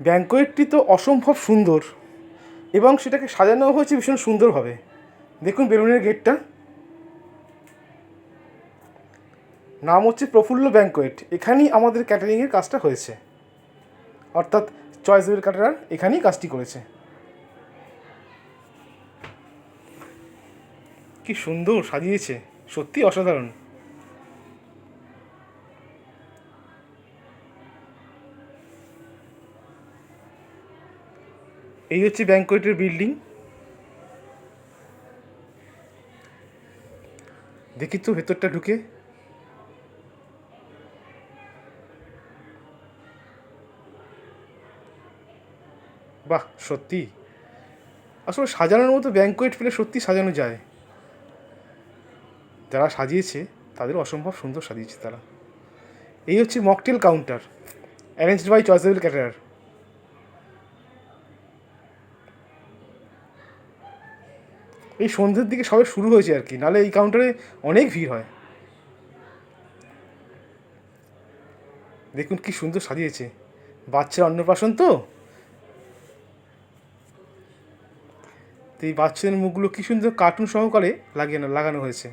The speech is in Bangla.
ব্যাঙ্কোয়েটটি তো অসম্ভব সুন্দর এবং সেটাকে সাজানো হয়েছে ভীষণ সুন্দরভাবে। দেখুন বেলুনের গেটটা, নাম হচ্ছে প্রফুল্ল ব্যাঙ্কোয়েট। এখানেই আমাদের ক্যাটারিংয়ের কাজটা হয়েছে, অর্থাৎ চয়েসেবল ক্যাটারার এখানেই কাজটি করেছে। কি সুন্দর সাজিয়েছে, সত্যি অসাধারণ। এই হচ্ছে ব্যাঙ্কোয়েটের বিল্ডিং। দেখি তো ভেতরটা ঢুকে। বাহ, সত্যি আসলে সাজানোর মতো ব্যাঙ্কোয়েট পেলে সত্যি সাজানো যায়। যারা সাজিয়েছে তাদের অসম্ভব সুন্দর সাজিয়েছে তারা। এই হচ্ছে mocktail counter, arranged by Choiceable caterer. এই সন্ধ্যের দিকে সবে শুরু হয়েছে আর কি, নাহলে এই কাউন্টারে অনেক ভিড় হয়। দেখুন কি সুন্দর সাজিয়েছে, বাচ্চার অন্নপ্রাশন তো এই বাচ্চাদের মুখগুলো কি সুন্দর কার্টুন সহকারে লাগানো হয়েছে।